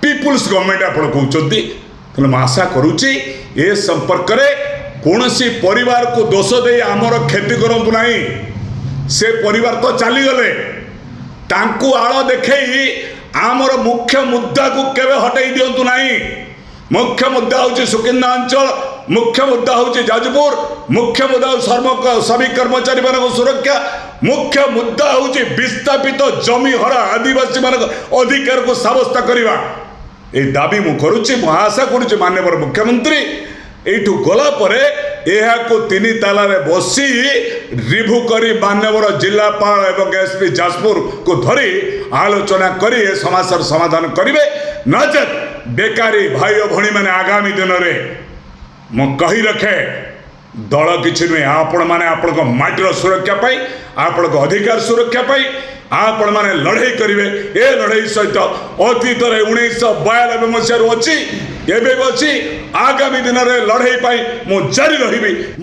People's government आप कहते तेना आशा करुच्ची ए संपर्क में कौन सी परिवार को दोष दे आमर क्षति करूँ ना से परिवार तो चलीगले तांकु आड़ देखे आमर मुख्य मुद्दा को केवे हटाई दिंतु ना मुख्य मुद्दा हूँ सुकिंदा अंचल मुख्य मुद्दा हूँ जाजपुर मुख्य मुद्दा सभी कर्मचारी मान सुरक्षा मुख्य मुद्दा हूँ विस्थापित जमी हरा आदिवासी मान अधिकार को साब्यस्त करवा ये दाबी मु करुच्ची मु आशा करुच्ची माननीय मुख्यमंत्री एठू गला परे यह को तीन ताला रे बसी रिभू करी माननीय जिलापाल एवं एसपी जाजपुर को धरी आलोचना करी ए समस्या समाधान करेंगे नचेत बेकारी भाई और भणी मैंने आगामी दिन में मु कही रखे दल किसी नुहे आपण मैंने आपण माटीर सुरक्षा पाई आपण अधिकार सुरक्षा पाई आपण मैंने लड़ाई करेंगे ए लड़ाई सहित अतीत 1992 मसीह अच्छी एवं अच्छी आगामी दिन में लड़ाई पाई मु जारी रही।